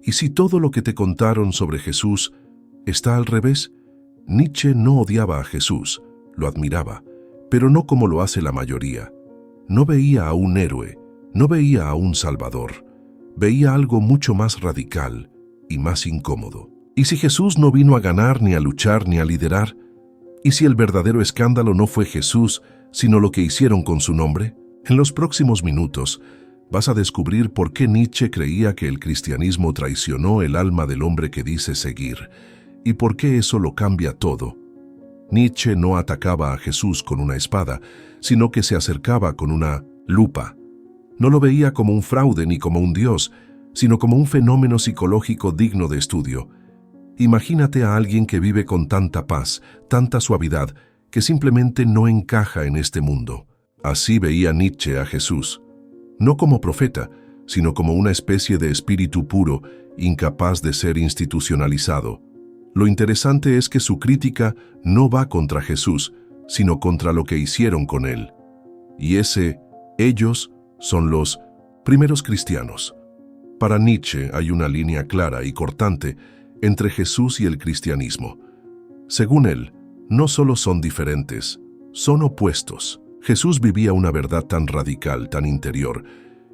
¿Y si todo lo que te contaron sobre Jesús está al revés? Nietzsche no odiaba a Jesús, lo admiraba, pero no como lo hace la mayoría. No veía a un héroe, no veía a un salvador. Veía algo mucho más radical y más incómodo. ¿Y si Jesús no vino a ganar, ni a luchar, ni a liderar? ¿Y si el verdadero escándalo no fue Jesús, sino lo que hicieron con su nombre? En los próximos minutos vas a descubrir por qué Nietzsche creía que el cristianismo traicionó el alma del hombre que dice seguir, y por qué eso lo cambia todo. Nietzsche no atacaba a Jesús con una espada, sino que se acercaba con una lupa. No lo veía como un fraude ni como un dios, sino como un fenómeno psicológico digno de estudio. Imagínate a alguien que vive con tanta paz, tanta suavidad, que simplemente no encaja en este mundo. Así veía Nietzsche a Jesús. No como profeta, sino como una especie de espíritu puro, incapaz de ser institucionalizado. Lo interesante es que su crítica no va contra Jesús, sino contra lo que hicieron con él. Y ellos son los primeros cristianos. Para Nietzsche hay una línea clara y cortante entre Jesús y el cristianismo. Según él, no solo son diferentes, son opuestos. Jesús vivía una verdad tan radical, tan interior,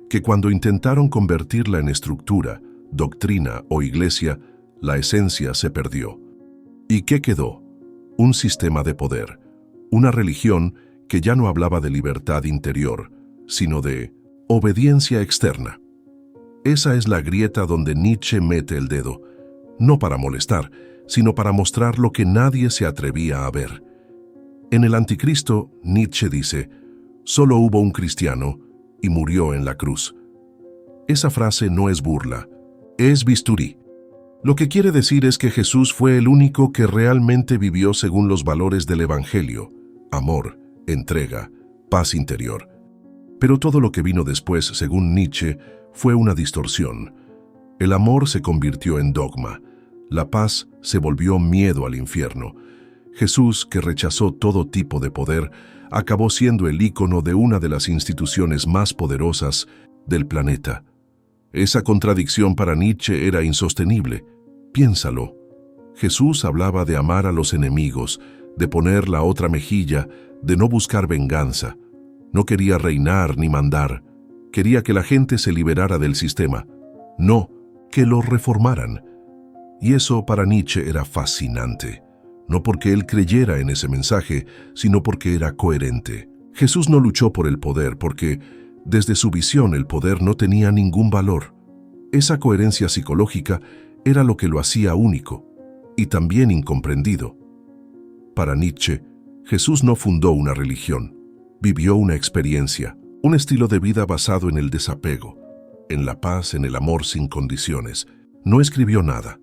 que cuando intentaron convertirla en estructura, doctrina o iglesia, la esencia se perdió. ¿Y qué quedó? Un sistema de poder, una religión que ya no hablaba de libertad interior, sino de obediencia externa. Esa es la grieta donde Nietzsche mete el dedo, no para molestar, sino para mostrar lo que nadie se atrevía a ver. En el Anticristo, Nietzsche dice, solo hubo un cristiano y murió en la cruz. Esa frase no es burla, es bisturí. Lo que quiere decir es que Jesús fue el único que realmente vivió según los valores del Evangelio: amor, entrega, paz interior. Pero todo lo que vino después, según Nietzsche, fue una distorsión. El amor se convirtió en dogma, la paz se volvió miedo al infierno. Jesús, que rechazó todo tipo de poder, acabó siendo el ícono de una de las instituciones más poderosas del planeta. Esa contradicción para Nietzsche era insostenible. Piénsalo. Jesús hablaba de amar a los enemigos, de poner la otra mejilla, de no buscar venganza. No quería reinar ni mandar. Quería que la gente se liberara del sistema. No, que lo reformaran. Y eso para Nietzsche era fascinante. No porque él creyera en ese mensaje, sino porque era coherente. Jesús no luchó por el poder porque, desde su visión, el poder no tenía ningún valor. Esa coherencia psicológica era lo que lo hacía único y también incomprendido. Para Nietzsche, Jesús no fundó una religión, vivió una experiencia, un estilo de vida basado en el desapego, en la paz, en el amor sin condiciones. No escribió nada,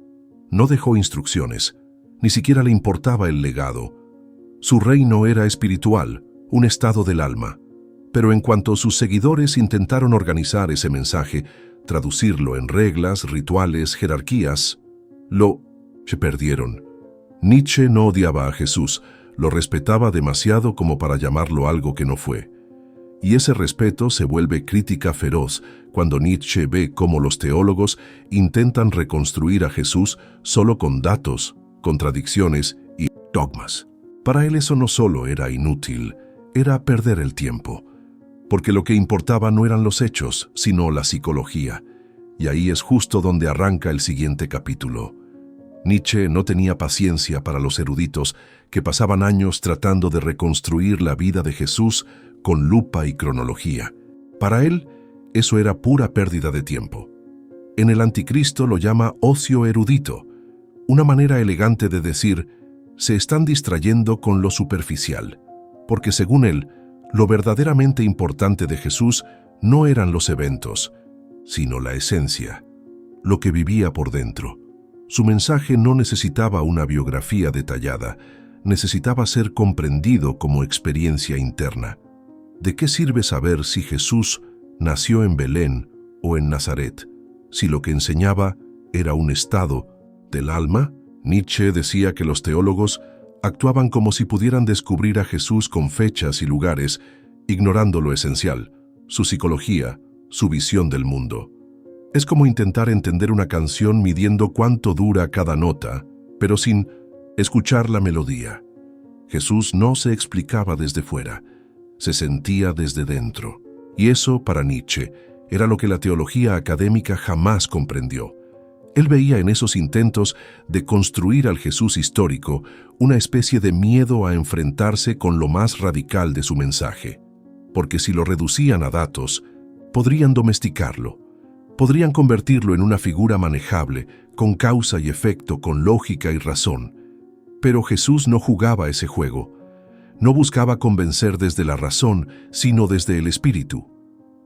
no dejó instrucciones, ni siquiera le importaba el legado. Su reino era espiritual, un estado del alma. Pero en cuanto sus seguidores intentaron organizar ese mensaje, traducirlo en reglas, rituales, jerarquías, se perdieron. Nietzsche no odiaba a Jesús, lo respetaba demasiado como para llamarlo algo que no fue. Y ese respeto se vuelve crítica feroz cuando Nietzsche ve cómo los teólogos intentan reconstruir a Jesús solo con datos, contradicciones y dogmas. Para él eso no solo era inútil, era perder el tiempo. Porque lo que importaba no eran los hechos, sino la psicología. Y ahí es justo donde arranca el siguiente capítulo. Nietzsche no tenía paciencia para los eruditos que pasaban años tratando de reconstruir la vida de Jesús con lupa y cronología. Para él, eso era pura pérdida de tiempo. En el Anticristo lo llama ocio erudito, una manera elegante de decir, se están distrayendo con lo superficial, porque según él, lo verdaderamente importante de Jesús no eran los eventos, sino la esencia, lo que vivía por dentro. Su mensaje no necesitaba una biografía detallada, necesitaba ser comprendido como experiencia interna. ¿De qué sirve saber si Jesús nació en Belén o en Nazaret, si lo que enseñaba era un estado del alma? Nietzsche decía que los teólogos actuaban como si pudieran descubrir a Jesús con fechas y lugares, ignorando lo esencial, su psicología, su visión del mundo. Es como intentar entender una canción midiendo cuánto dura cada nota, pero sin escuchar la melodía. Jesús no se explicaba desde fuera, se sentía desde dentro. Y eso, para Nietzsche, era lo que la teología académica jamás comprendió. Él veía en esos intentos de construir al Jesús histórico una especie de miedo a enfrentarse con lo más radical de su mensaje. Porque si lo reducían a datos, podrían domesticarlo, podrían convertirlo en una figura manejable, con causa y efecto, con lógica y razón. Pero Jesús no jugaba ese juego. No buscaba convencer desde la razón, sino desde el espíritu.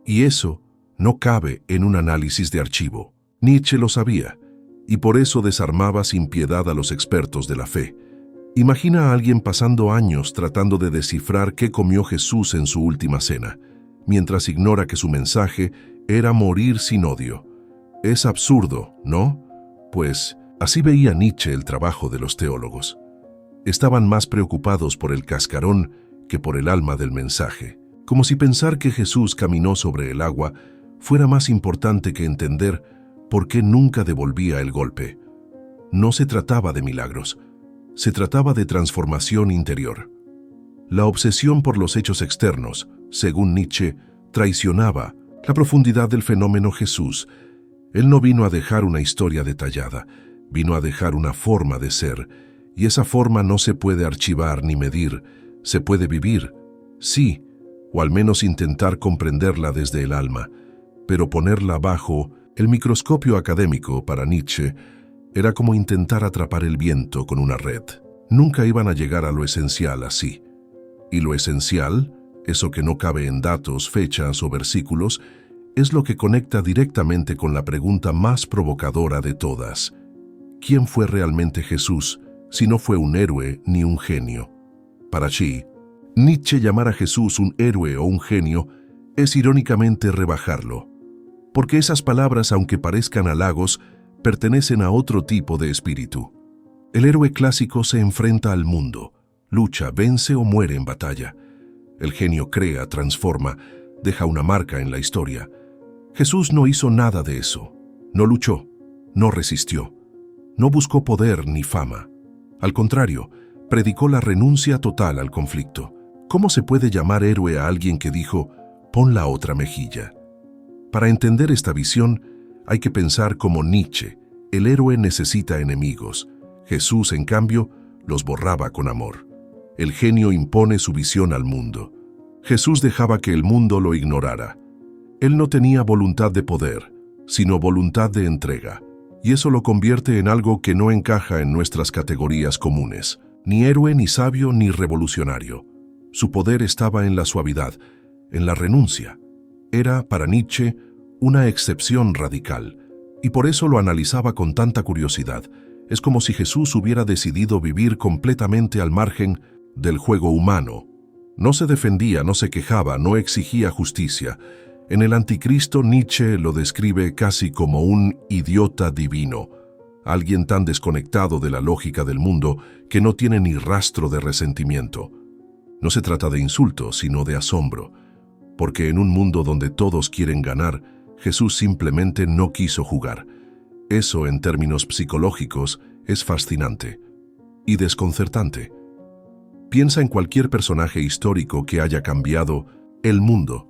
Y eso no cabe en un análisis de archivo. Nietzsche lo sabía, y por eso desarmaba sin piedad a los expertos de la fe. Imagina a alguien pasando años tratando de descifrar qué comió Jesús en su última cena, mientras ignora que su mensaje era morir sin odio. Es absurdo, ¿no? Pues así veía Nietzsche el trabajo de los teólogos. Estaban más preocupados por el cascarón que por el alma del mensaje, como si pensar que Jesús caminó sobre el agua fuera más importante que entender por qué nunca devolvía el golpe. No se trataba de milagros, se trataba de transformación interior. La obsesión por los hechos externos, según Nietzsche, traicionaba la profundidad del fenómeno Jesús. Él no vino a dejar una historia detallada, vino a dejar una forma de ser, y esa forma no se puede archivar ni medir, se puede vivir, sí, o al menos intentar comprenderla desde el alma, pero ponerla bajo el microscopio académico para Nietzsche era como intentar atrapar el viento con una red. Nunca iban a llegar a lo esencial así. Y lo esencial, eso que no cabe en datos, fechas o versículos, es lo que conecta directamente con la pregunta más provocadora de todas. ¿Quién fue realmente Jesús si no fue un héroe ni un genio? Para Xi, Nietzsche llamar a Jesús un héroe o un genio es irónicamente rebajarlo, porque esas palabras, aunque parezcan halagos, pertenecen a otro tipo de espíritu. El héroe clásico se enfrenta al mundo, lucha, vence o muere en batalla. El genio crea, transforma, deja una marca en la historia. Jesús no hizo nada de eso. No luchó, no resistió, no buscó poder ni fama. Al contrario, predicó la renuncia total al conflicto. ¿Cómo se puede llamar héroe a alguien que dijo, pon la otra mejilla? Para entender esta visión, hay que pensar como Nietzsche. El héroe necesita enemigos. Jesús, en cambio, los borraba con amor. El genio impone su visión al mundo. Jesús dejaba que el mundo lo ignorara. Él no tenía voluntad de poder, sino voluntad de entrega. Y eso lo convierte en algo que no encaja en nuestras categorías comunes. Ni héroe, ni sabio, ni revolucionario. Su poder estaba en la suavidad, en la renuncia. Era, para Nietzsche, una excepción radical, y por eso lo analizaba con tanta curiosidad. Es como si Jesús hubiera decidido vivir completamente al margen del juego humano. No se defendía, no se quejaba, no exigía justicia. En el Anticristo, Nietzsche lo describe casi como un idiota divino, alguien tan desconectado de la lógica del mundo que no tiene ni rastro de resentimiento. No se trata de insulto, sino de asombro, porque en un mundo donde todos quieren ganar, Jesús simplemente no quiso jugar. Eso, en términos psicológicos, es fascinante y desconcertante. Piensa en cualquier personaje histórico que haya cambiado el mundo.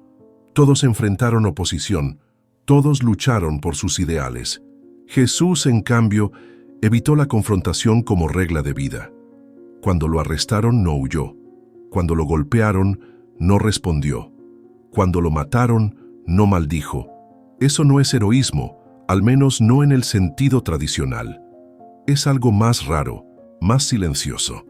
Todos enfrentaron oposición, todos lucharon por sus ideales. Jesús, en cambio, evitó la confrontación como regla de vida. Cuando lo arrestaron, no huyó. Cuando lo golpearon, no respondió. Cuando lo mataron, no maldijo. Eso no es heroísmo, al menos no en el sentido tradicional. Es algo más raro, más silencioso.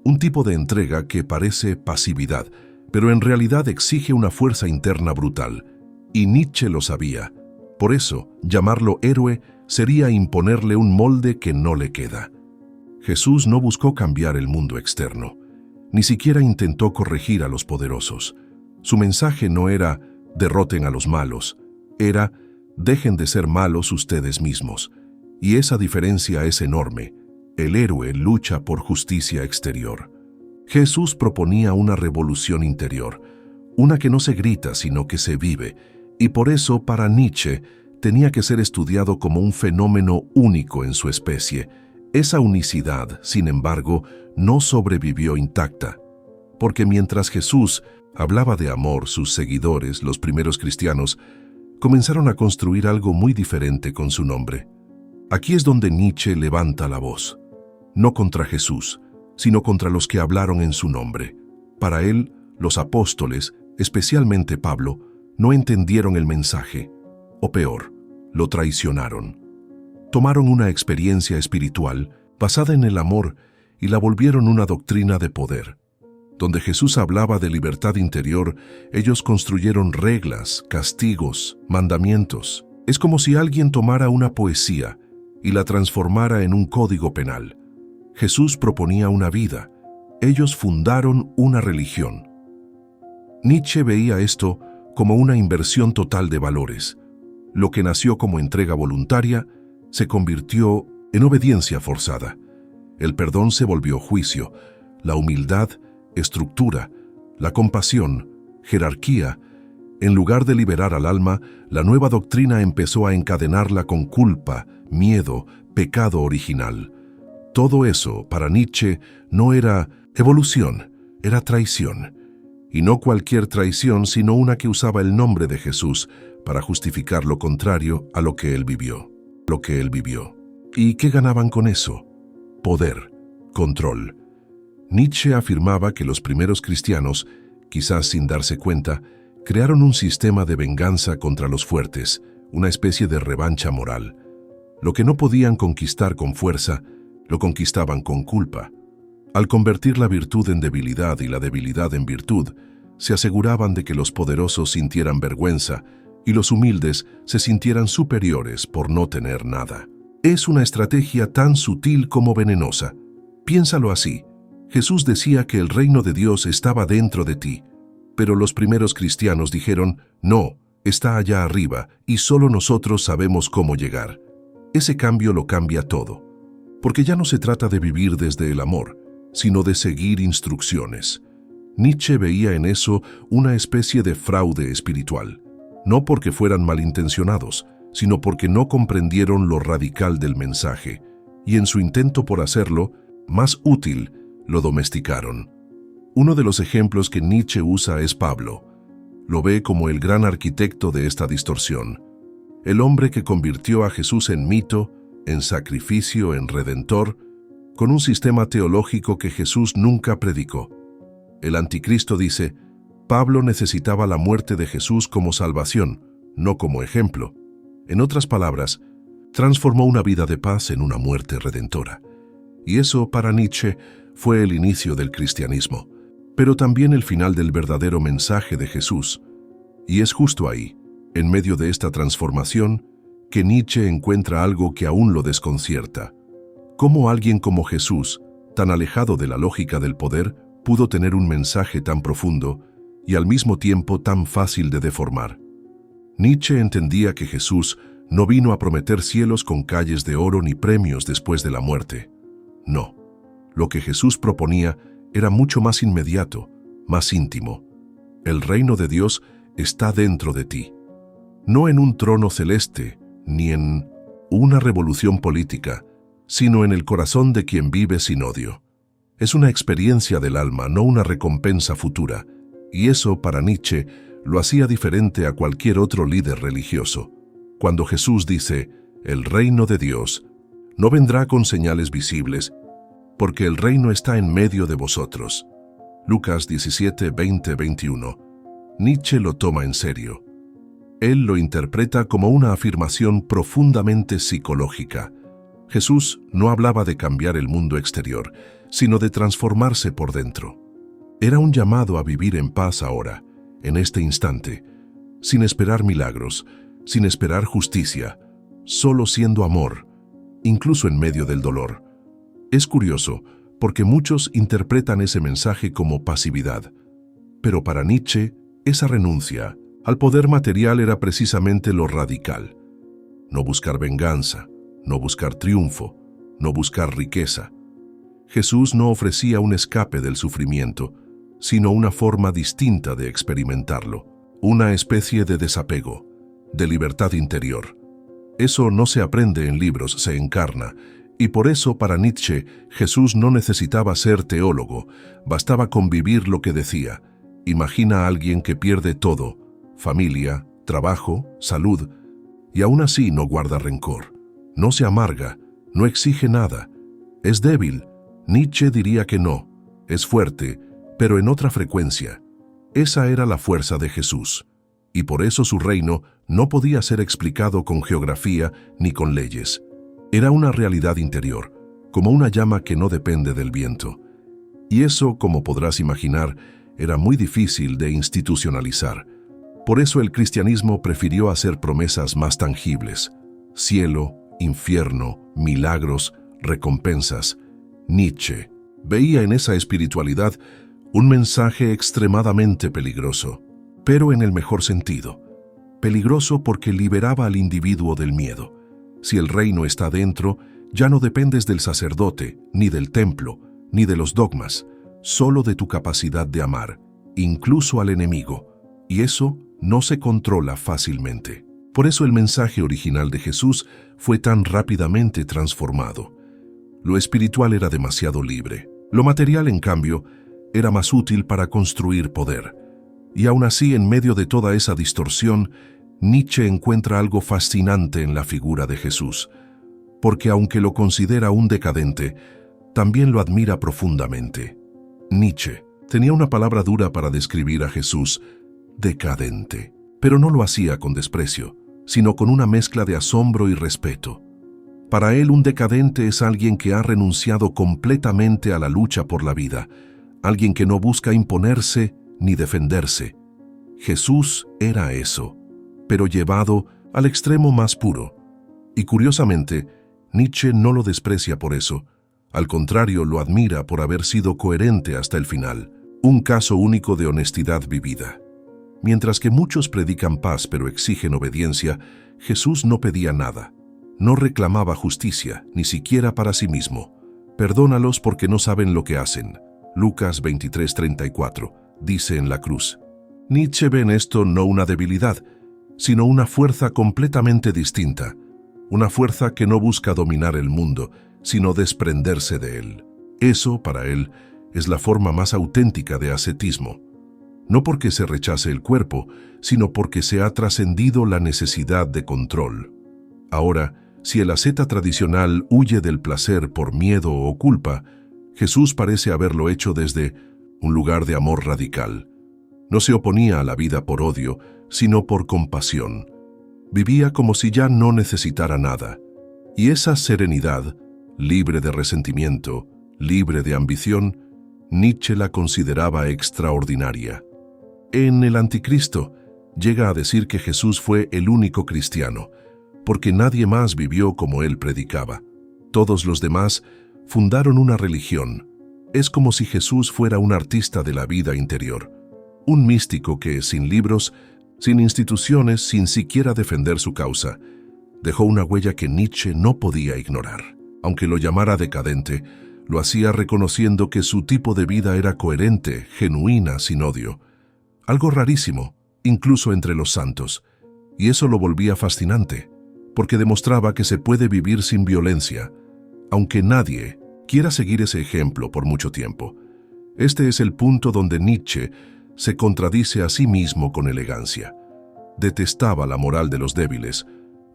Un tipo de entrega que parece pasividad, pero en realidad exige una fuerza interna brutal. Y Nietzsche lo sabía. Por eso, llamarlo héroe sería imponerle un molde que no le queda. Jesús no buscó cambiar el mundo externo. Ni siquiera intentó corregir a los poderosos. Su mensaje no era derroten a los malos, era dejen de ser malos ustedes mismos. Y esa diferencia es enorme. El héroe lucha por justicia exterior. Jesús proponía una revolución interior, una que no se grita sino que se vive, y por eso para Nietzsche tenía que ser estudiado como un fenómeno único en su especie. Esa unicidad, sin embargo, no sobrevivió intacta, porque mientras Jesús hablaba de amor, sus seguidores, los primeros cristianos, comenzaron a construir algo muy diferente con su nombre. Aquí es donde Nietzsche levanta la voz, no contra Jesús, sino contra los que hablaron en su nombre. Para él, los apóstoles, especialmente Pablo, no entendieron el mensaje, o peor, lo traicionaron. Tomaron una experiencia espiritual basada en el amor y la volvieron una doctrina de poder. Donde Jesús hablaba de libertad interior, ellos construyeron reglas, castigos, mandamientos. Es como si alguien tomara una poesía y la transformara en un código penal. Jesús proponía una vida. Ellos fundaron una religión. Nietzsche veía esto como una inversión total de valores. Lo que nació como entrega voluntaria se convirtió en obediencia forzada. El perdón se volvió juicio, la humildad, estructura, la compasión, jerarquía. En lugar de liberar al alma, la nueva doctrina empezó a encadenarla con culpa, miedo, pecado original. Todo eso, para Nietzsche, no era evolución, era traición. Y no cualquier traición, sino una que usaba el nombre de Jesús para justificar lo contrario a lo que él vivió. ¿Y qué ganaban con eso? Poder, control. Nietzsche afirmaba que los primeros cristianos, quizás sin darse cuenta, crearon un sistema de venganza contra los fuertes, una especie de revancha moral. Lo que no podían conquistar con fuerza, lo conquistaban con culpa. Al convertir la virtud en debilidad y la debilidad en virtud, se aseguraban de que los poderosos sintieran vergüenza y los humildes se sintieran superiores por no tener nada. Es una estrategia tan sutil como venenosa. Piénsalo así. Jesús decía que el reino de Dios estaba dentro de ti, pero los primeros cristianos dijeron, no, está allá arriba y solo nosotros sabemos cómo llegar. Ese cambio lo cambia todo, porque ya no se trata de vivir desde el amor, sino de seguir instrucciones. Nietzsche veía en eso una especie de fraude espiritual, no porque fueran malintencionados, sino porque no comprendieron lo radical del mensaje, y en su intento por hacerlo más útil, lo domesticaron. Uno de los ejemplos que Nietzsche usa es Pablo. Lo ve como el gran arquitecto de esta distorsión, el hombre que convirtió a Jesús en mito, en sacrificio, en redentor, con un sistema teológico que Jesús nunca predicó. El anticristo dice, Pablo necesitaba la muerte de Jesús como salvación, no como ejemplo. En otras palabras, transformó una vida de paz en una muerte redentora. Y eso, para Nietzsche, fue el inicio del cristianismo, pero también el final del verdadero mensaje de Jesús. Y es justo ahí, en medio de esta transformación, que Nietzsche encuentra algo que aún lo desconcierta. ¿Cómo alguien como Jesús, tan alejado de la lógica del poder, pudo tener un mensaje tan profundo y al mismo tiempo tan fácil de deformar? Nietzsche entendía que Jesús no vino a prometer cielos con calles de oro ni premios después de la muerte. No, lo que Jesús proponía era mucho más inmediato, más íntimo. El reino de Dios está dentro de ti, no en un trono celeste, ni en una revolución política, sino en el corazón de quien vive sin odio. Es una experiencia del alma, no una recompensa futura, y eso, para Nietzsche, lo hacía diferente a cualquier otro líder religioso. Cuando Jesús dice, el reino de Dios no vendrá con señales visibles, porque el reino está en medio de vosotros. Lucas 17, 20, 21. Nietzsche lo toma en serio. Él lo interpreta como una afirmación profundamente psicológica. Jesús no hablaba de cambiar el mundo exterior, sino de transformarse por dentro. Era un llamado a vivir en paz ahora, en este instante, sin esperar milagros, sin esperar justicia, solo siendo amor, incluso en medio del dolor. Es curioso, porque muchos interpretan ese mensaje como pasividad, pero para Nietzsche, esa renuncia al poder material era precisamente lo radical. No buscar venganza, no buscar triunfo, no buscar riqueza. Jesús no ofrecía un escape del sufrimiento, sino una forma distinta de experimentarlo, una especie de desapego, de libertad interior. Eso no se aprende en libros, se encarna. Y por eso para Nietzsche Jesús no necesitaba ser teólogo, bastaba con vivir lo que decía. Imagina a alguien que pierde todo, familia, trabajo, salud, y aún así no guarda rencor. No se amarga, no exige nada. Es débil. Nietzsche diría que no. Es fuerte, pero en otra frecuencia. Esa era la fuerza de Jesús. Y por eso su reino no podía ser explicado con geografía ni con leyes. Era una realidad interior, como una llama que no depende del viento. Y eso, como podrás imaginar, era muy difícil de institucionalizar. Por eso el cristianismo prefirió hacer promesas más tangibles. Cielo, infierno, milagros, recompensas. Nietzsche veía en esa espiritualidad un mensaje extremadamente peligroso, pero en el mejor sentido. Peligroso porque liberaba al individuo del miedo. Si el reino está dentro, ya no dependes del sacerdote, ni del templo, ni de los dogmas, solo de tu capacidad de amar, incluso al enemigo, y eso no se controla fácilmente. Por eso el mensaje original de Jesús fue tan rápidamente transformado. Lo espiritual era demasiado libre. Lo material, en cambio, era más útil para construir poder. Y aún así, en medio de toda esa distorsión, Nietzsche encuentra algo fascinante en la figura de Jesús, porque aunque lo considera un decadente, también lo admira profundamente. Nietzsche tenía una palabra dura para describir a Jesús: decadente. Pero no lo hacía con desprecio, sino con una mezcla de asombro y respeto. Para él, un decadente es alguien que ha renunciado completamente a la lucha por la vida, alguien que no busca imponerse ni defenderse. Jesús era eso, pero llevado al extremo más puro. Y curiosamente, Nietzsche no lo desprecia por eso. Al contrario, lo admira por haber sido coherente hasta el final. Un caso único de honestidad vivida. Mientras que muchos predican paz pero exigen obediencia, Jesús no pedía nada. No reclamaba justicia, ni siquiera para sí mismo. Perdónalos porque no saben lo que hacen. Lucas 23:34, dice en la cruz. Nietzsche ve en esto no una debilidad, sino una fuerza completamente distinta. Una fuerza que no busca dominar el mundo, sino desprenderse de él. Eso, para él, es la forma más auténtica de ascetismo. No porque se rechace el cuerpo, sino porque se ha trascendido la necesidad de control. Ahora, si el asceta tradicional huye del placer por miedo o culpa, Jesús parece haberlo hecho desde un lugar de amor radical. No se oponía a la vida por odio, sino por compasión. Vivía como si ya no necesitara nada. Y esa serenidad, libre de resentimiento, libre de ambición, Nietzsche la consideraba extraordinaria. En El Anticristo, llega a decir que Jesús fue el único cristiano, porque nadie más vivió como él predicaba. Todos los demás fundaron una religión. Es como si Jesús fuera un artista de la vida interior, un místico que, sin libros, sin instituciones, sin siquiera defender su causa, dejó una huella que Nietzsche no podía ignorar. Aunque lo llamara decadente, lo hacía reconociendo que su tipo de vida era coherente, genuina, sin odio. Algo rarísimo, incluso entre los santos, y eso lo volvía fascinante, porque demostraba que se puede vivir sin violencia, aunque nadie quiera seguir ese ejemplo por mucho tiempo. Este es el punto donde Nietzsche se contradice a sí mismo con elegancia. Detestaba la moral de los débiles,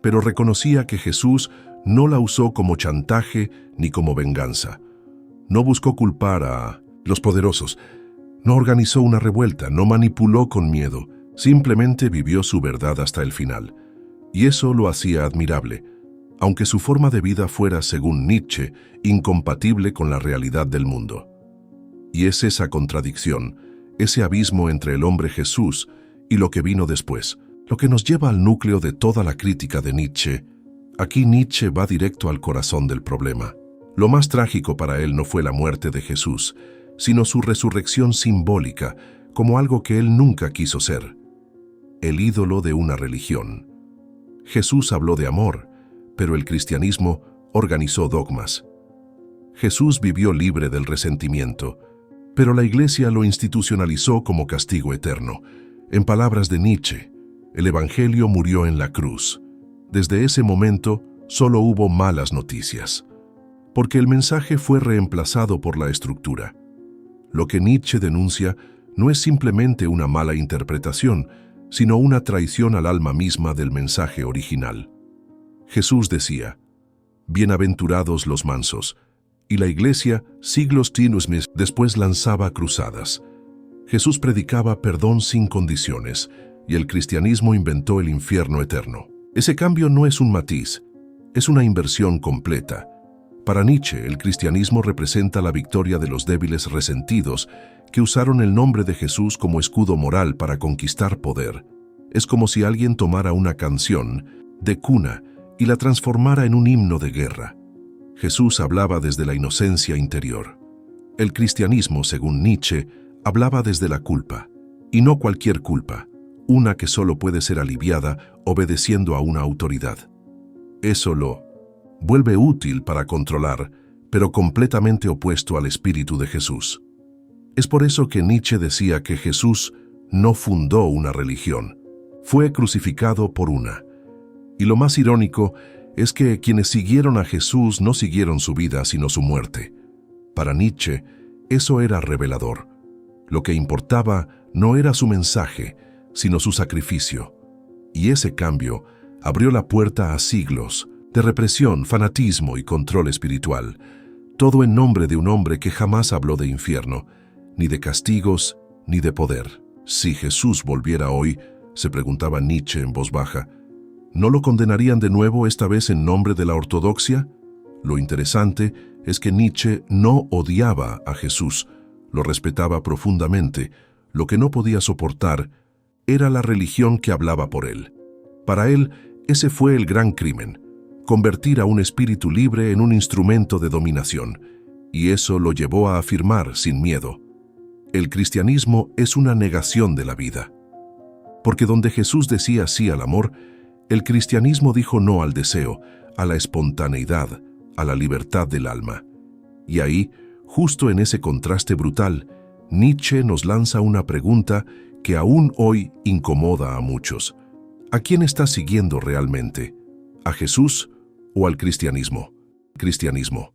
pero reconocía que Jesús no la usó como chantaje ni como venganza. No buscó culpar a los poderosos, no organizó una revuelta, no manipuló con miedo, simplemente vivió su verdad hasta el final. Y eso lo hacía admirable, aunque su forma de vida fuera, según Nietzsche, incompatible con la realidad del mundo. Y es esa contradicción, ese abismo entre el hombre Jesús y lo que vino después, lo que nos lleva al núcleo de toda la crítica de Nietzsche. Aquí Nietzsche va directo al corazón del problema. Lo más trágico para él no fue la muerte de Jesús, sino su resurrección simbólica, como algo que él nunca quiso ser: el ídolo de una religión. Jesús habló de amor, pero el cristianismo organizó dogmas. Jesús vivió libre del resentimiento, pero la Iglesia lo institucionalizó como castigo eterno. En palabras de Nietzsche, el Evangelio murió en la cruz. Desde ese momento, solo hubo malas noticias, porque el mensaje fue reemplazado por la estructura. Lo que Nietzsche denuncia no es simplemente una mala interpretación, sino una traición al alma misma del mensaje original. Jesús decía, «Bienaventurados los mansos», y la Iglesia, siglos después, lanzaba cruzadas. Jesús predicaba perdón sin condiciones, y el cristianismo inventó el infierno eterno. Ese cambio no es un matiz, es una inversión completa. Para Nietzsche, el cristianismo representa la victoria de los débiles resentidos que usaron el nombre de Jesús como escudo moral para conquistar poder. Es como si alguien tomara una canción de cuna y la transformara en un himno de guerra. Jesús hablaba desde la inocencia interior. El cristianismo, según Nietzsche, hablaba desde la culpa, y no cualquier culpa, una que solo puede ser aliviada obedeciendo a una autoridad. Eso lo vuelve útil para controlar, pero completamente opuesto al espíritu de Jesús. Es por eso que Nietzsche decía que Jesús no fundó una religión, fue crucificado por una. Y lo más irónico es que quienes siguieron a Jesús no siguieron su vida, sino su muerte. Para Nietzsche, eso era revelador. Lo que importaba no era su mensaje, sino su sacrificio. Y ese cambio abrió la puerta a siglos de represión, fanatismo y control espiritual, todo en nombre de un hombre que jamás habló de infierno, ni de castigos, ni de poder. Si Jesús volviera hoy, se preguntaba Nietzsche en voz baja, ¿no lo condenarían de nuevo, esta vez en nombre de la ortodoxia? Lo interesante es que Nietzsche no odiaba a Jesús, lo respetaba profundamente. Lo que no podía soportar era la religión que hablaba por él. Para él, ese fue el gran crimen, convertir a un espíritu libre en un instrumento de dominación, y eso lo llevó a afirmar sin miedo: el cristianismo es una negación de la vida. Porque donde Jesús decía sí al amor, el cristianismo dijo no al deseo, a la espontaneidad, a la libertad del alma. Y ahí, justo en ese contraste brutal, Nietzsche nos lanza una pregunta que aún hoy incomoda a muchos. ¿A quién estás siguiendo realmente? ¿A Jesús o al cristianismo? Cristianismo.